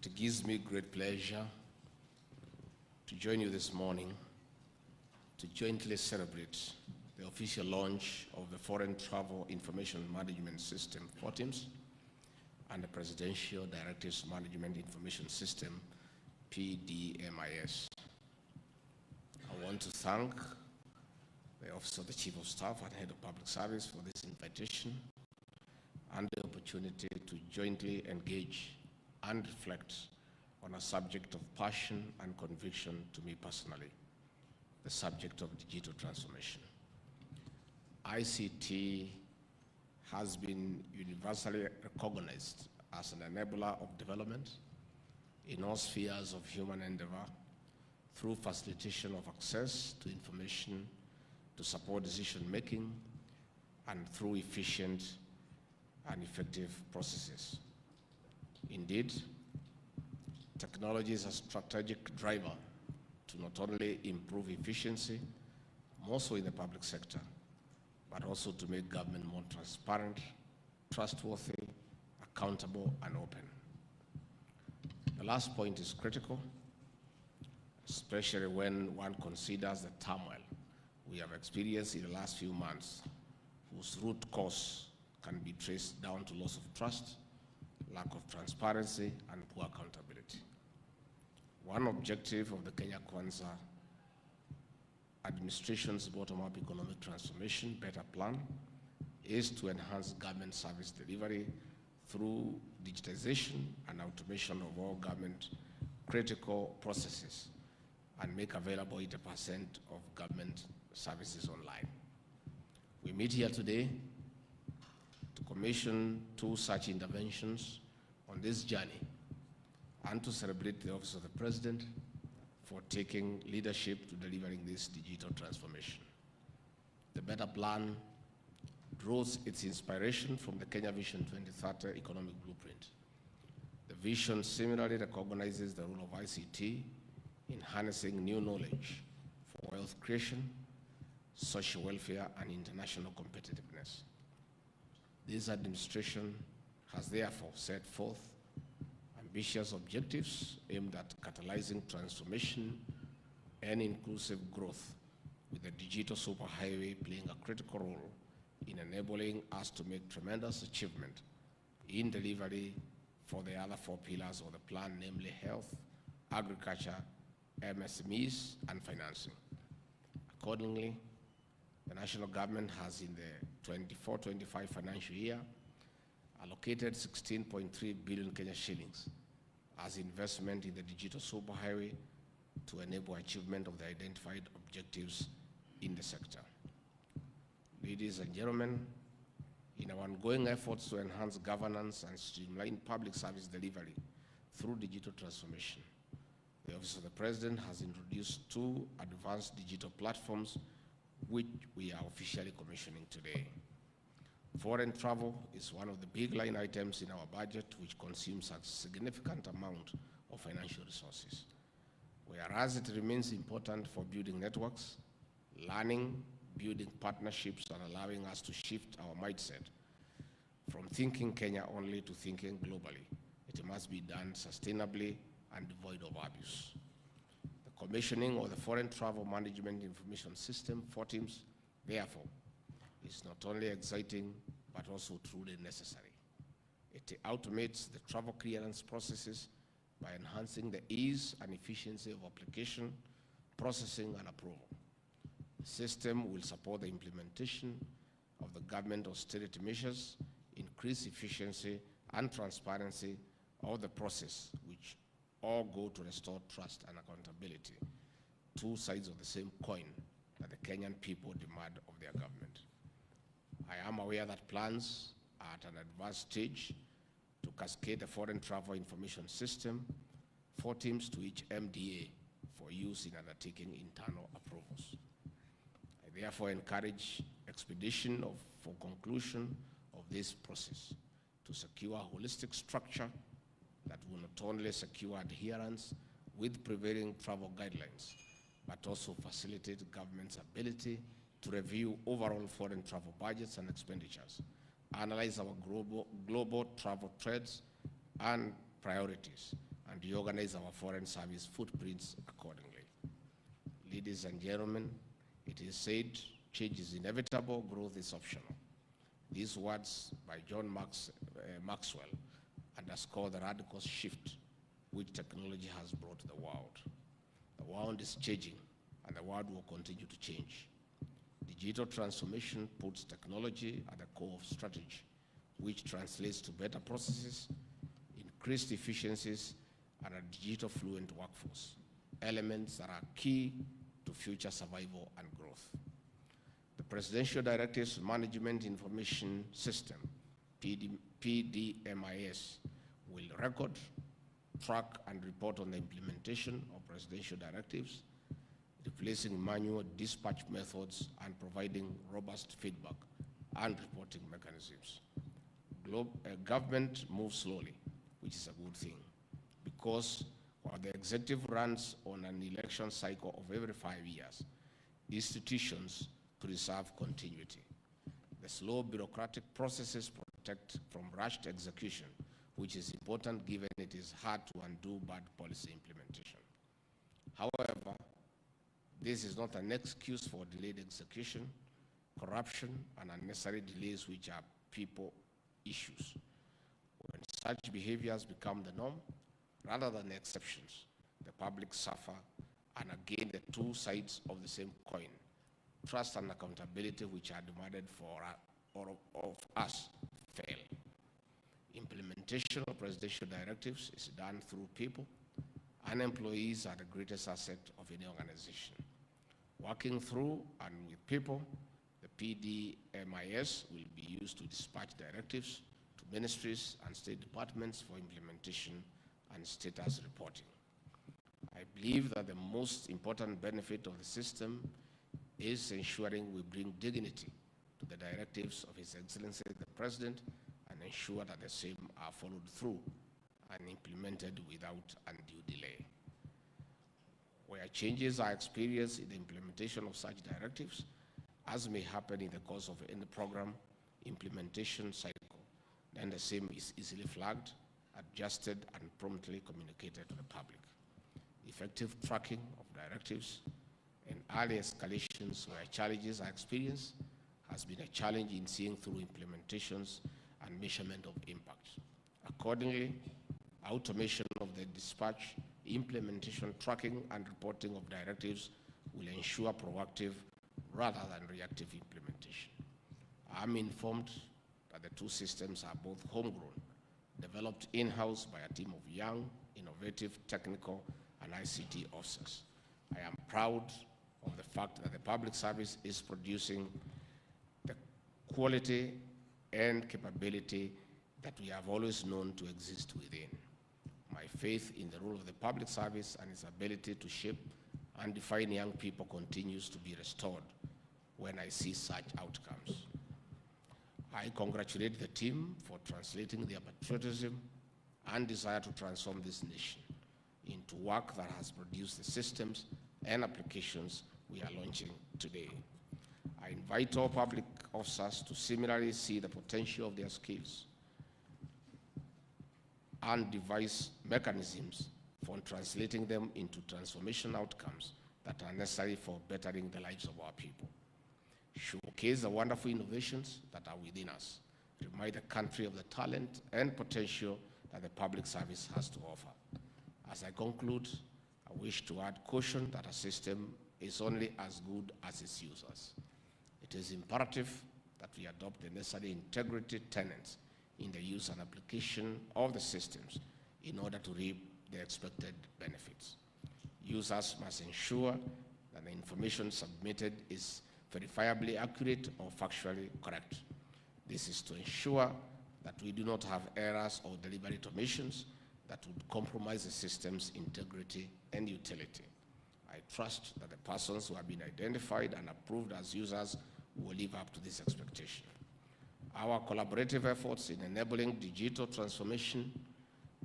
It gives me great pleasure to join you this morning to jointly celebrate the official launch of the Foreign Travel Information Management System, Ftims, and the Presidential Directives Management Information System, PDMIS. I want to thank the Office of the Chief of Staff and Head of Public Service for this invitation and the opportunity to jointly engage and reflect on a subject of passion and conviction to me personally, the subject of digital transformation. ICT has been universally recognized as an enabler of development in all spheres of human endeavor through facilitation of access to information to support decision-making and through efficient and effective processes. Indeed, technology is a strategic driver to not only improve efficiency, more so in the public sector, but also to make government more transparent, trustworthy, accountable, and open. The last point is critical, especially when one considers the turmoil we have experienced in the last few months, whose root cause can be traced down to loss of trust, lack of transparency, and poor accountability. One objective of the Kenya Kwanza administration's bottom-up economic transformation better plan is to enhance government service delivery through digitization and automation of all government critical processes and make available 80% of government services online. We meet here today to commission 2 such interventions on this journey and to celebrate the Office of the President for taking leadership to delivering this digital transformation. The Better Plan draws its inspiration from the Kenya Vision 2030 economic blueprint. The vision similarly recognizes the role of ICT in harnessing new knowledge for wealth creation, social welfare, and international competitiveness. This administration has therefore set forth ambitious objectives aimed at catalyzing transformation and inclusive growth, with the digital superhighway playing a critical role in enabling us to make tremendous achievement in delivery for the other 4 pillars of the plan, namely health, agriculture, MSMEs, and financing. Accordingly, the national government has in the 24-25 financial year allocated 16.3 billion Kenya shillings as investment in the digital superhighway to enable achievement of the identified objectives in the sector. Ladies and gentlemen, in our ongoing efforts to enhance governance and streamline public service delivery through digital transformation, the Office of the President has introduced 2 advanced digital platforms which we are officially commissioning today. Foreign travel is one of the big line items in our budget, which consumes a significant amount of financial resources. Whereas it remains important for building networks, learning, building partnerships, and allowing us to shift our mindset from thinking Kenya only to thinking globally, it must be done sustainably and devoid of abuse. The commissioning of the Foreign Travel Management Information System, Ftims, therefore, is not only exciting, but also truly necessary. It automates the travel clearance processes by enhancing the ease and efficiency of application, processing, and approval. The system will support the implementation of the government austerity measures, increase efficiency and transparency of the process, which all go to restore trust and accountability, 2 sides of the same coin that the Kenyan people demand of their government. I am aware that plans are at an advanced stage to cascade the Foreign Travel Information System, Ftims, to each MDA for use in undertaking internal approvals. I therefore encourage expedition for conclusion of this process to secure a holistic structure that will not only secure adherence with prevailing travel guidelines, but also facilitate government's ability to review overall foreign travel budgets and expenditures, analyze our global travel trends and priorities, and reorganize our foreign service footprints accordingly. Ladies and gentlemen, it is said, change is inevitable, growth is optional. These words by John Maxwell underscore the radical shift which technology has brought to the world. The world is changing, and the world will continue to change. Digital transformation puts technology at the core of strategy, which translates to better processes, increased efficiencies, and a digital fluent workforce, elements that are key to future survival and growth. The Presidential Directives Management Information System, PDMIS, will record, track, and report on the implementation of presidential directives, replacing manual dispatch methods and providing robust feedback and reporting mechanisms. Government moves slowly, which is a good thing, because while the executive runs on an election cycle of every 5 years, institutions preserve continuity. The slow bureaucratic processes protect from rushed execution, which is important given it is hard to undo bad policy implementation. However, this is not an excuse for delayed execution, corruption, and unnecessary delays, which are people issues. When such behaviors become the norm, rather than exceptions, the public suffer, and again, the two sides of the same coin, trust and accountability, which are demanded of us, fail. Implementation of presidential directives is done through people, and employees are the greatest asset of any organization. Working through and with people, the PDMIS will be used to dispatch directives to ministries and state departments for implementation and status reporting. I believe that the most important benefit of the system is ensuring we bring dignity to the directives of His Excellency the President and ensure that the same are followed through and implemented without undue delay. Where changes are experienced in the implementation of such directives, as may happen in the course of any program implementation cycle, then the same is easily flagged, adjusted, and promptly communicated to the public. Effective tracking of directives and early escalations where challenges are experienced has been a challenge in seeing through implementations and measurement of impact. Accordingly, automation of the dispatch, implementation, tracking, and reporting of directives will ensure proactive rather than reactive implementation. I'm informed that the two systems are both homegrown, developed in-house by a team of young, innovative, technical, and ICT officers. I am proud of the fact that the public service is producing the quality and capability that we have always known to exist within. My faith in the role of the public service and its ability to shape and define young people continues to be restored when I see such outcomes. I congratulate the team for translating their patriotism and desire to transform this nation into work that has produced the systems and applications we are launching today. I invite all public officers to similarly see the potential of their skills and devise mechanisms for translating them into transformation outcomes that are necessary for bettering the lives of our people. Showcase the wonderful innovations that are within us. Remind the country of the talent and potential that the public service has to offer. As I conclude, I wish to add caution that a system is only as good as its users. It is imperative that we adopt the necessary integrity tenets in the use and application of the systems in order to reap the expected benefits. Users must ensure that the information submitted is verifiably accurate or factually correct. This is to ensure that we do not have errors or deliberate omissions that would compromise the system's integrity and utility. I trust that the persons who have been identified and approved as users will live up to this expectation. Our collaborative efforts in enabling digital transformation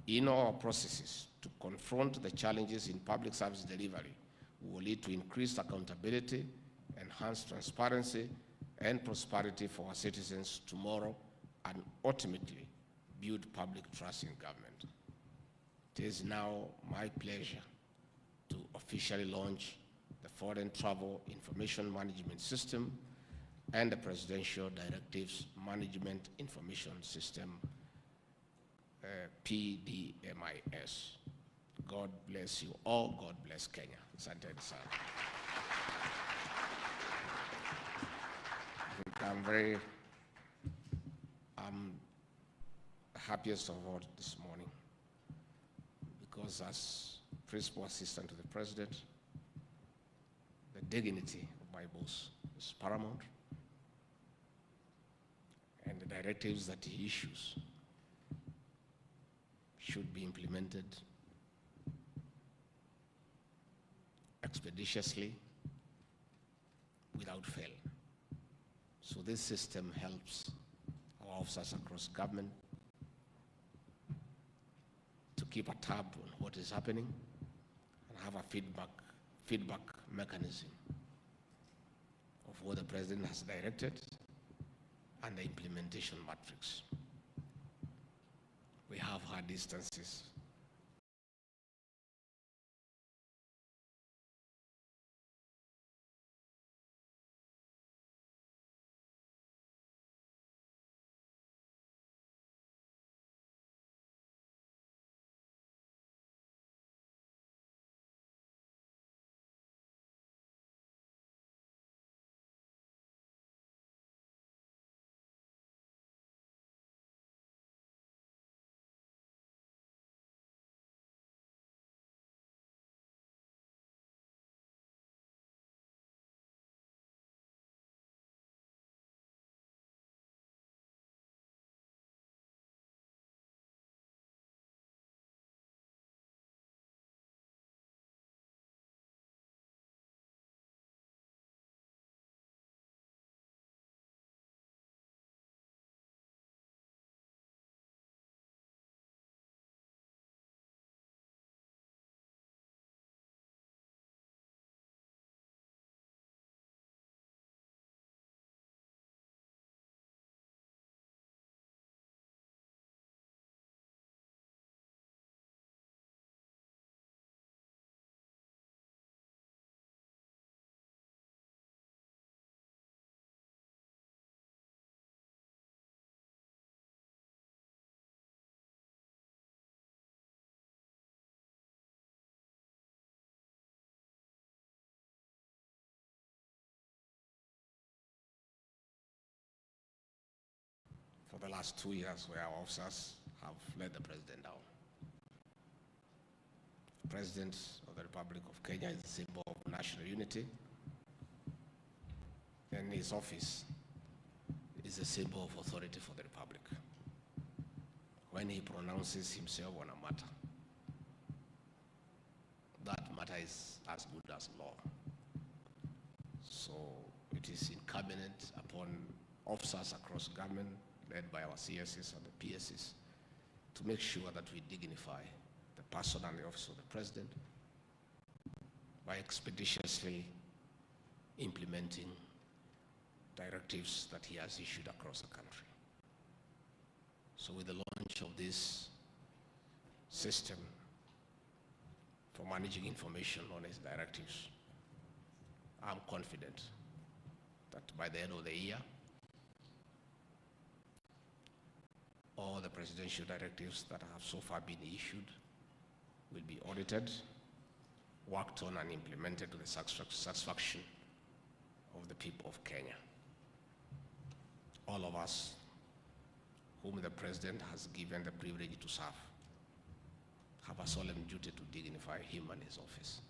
in our processes to confront the challenges in public service delivery will lead to increased accountability, enhanced transparency, and prosperity for our citizens tomorrow, and ultimately build public trust in government. It is now my pleasure to officially launch the Foreign Travel Information Management System and the Presidential Directives Management Information System, PDMIS. God bless you all. God bless Kenya. Asante sana. I'm happiest of all this morning because as Principal Assistant to the President, the dignity of my boss is paramount, and the directives that he issues should be implemented expeditiously without fail. So this system helps our officers across government to keep a tab on what is happening and have a feedback mechanism of what the President has directed and the implementation matrix. We have had instances for the last 2 years where our officers have let the President down. The President of the Republic of Kenya is a symbol of national unity, and his office is a symbol of authority for the Republic. When he pronounces himself on a matter, that matter is as good as law. So it is incumbent upon officers across government, led by our CSs and the PSs, to make sure that we dignify the person and the office of the President by expeditiously implementing directives that he has issued across the country. So with the launch of this system for managing information on his directives, I'm confident that by the end of the year, all the presidential directives that have so far been issued will be audited, worked on, and implemented to the satisfaction of the people of Kenya. All of us whom the President has given the privilege to serve have a solemn duty to dignify him and his office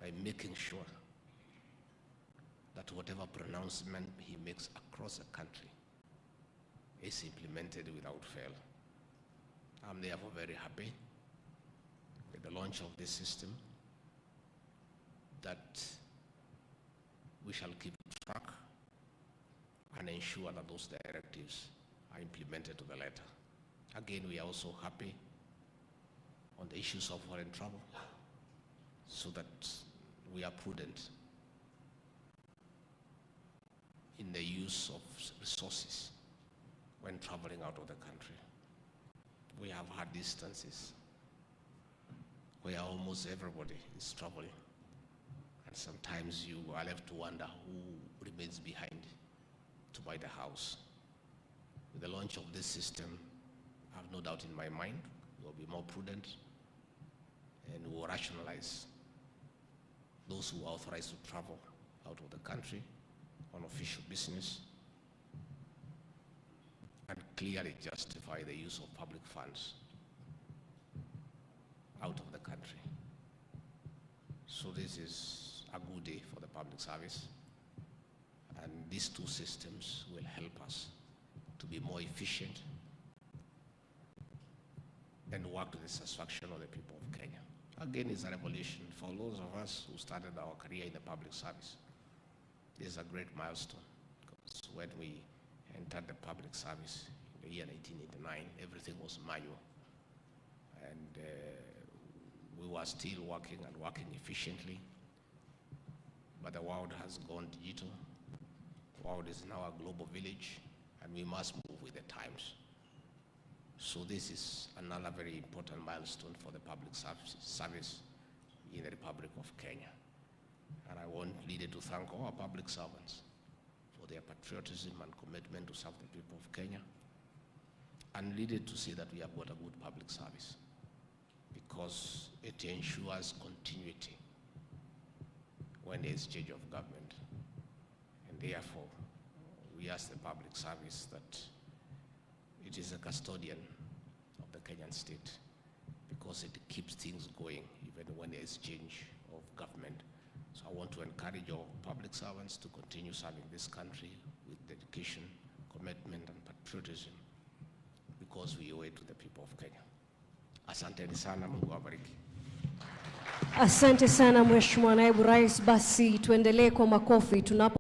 by making sure that whatever pronouncement he makes across the country is implemented without fail. I'm therefore very happy with the launch of this system, that we shall keep track and ensure that those directives are implemented to the letter. Again, we are also happy on the issues of foreign travel, so that we are prudent in the use of resources when traveling out of the country. We have had instances where almost everybody is traveling. And sometimes you are left to wonder who remains behind to buy the house. With the launch of this system, I have no doubt in my mind, we'll be more prudent and we'll rationalize those who are authorized to travel out of the country on official business and clearly justify the use of public funds out of the country. So this is a good day for the public service, and these two systems will help us to be more efficient and work to the satisfaction of the people of Kenya. Again, it's a revolution for those of us who started our career in the public service. This is a great milestone, because when we entered the public service in the year 1989, everything was manual. And we were still working and working efficiently, but the world has gone digital. The world is now a global village, and we must move with the times. So this is another very important milestone for the public service in the Republic of Kenya. And I want leader to thank all our public servants for their patriotism and commitment to serve the people of Kenya, and leader to say that we have got a good public service, because it ensures continuity when there is change of government. And therefore, we ask the public service that it is a custodian of the Kenyan state, because it keeps things going even when there is change of government. So I want to encourage all public servants to continue serving this country with dedication, commitment, and patriotism, because we owe it to the people of Kenya. Asante sana, Mungu awabariki. Asante sana Mheshimiwa Naibu Rais, basi tuendelee kwa makofi tunapo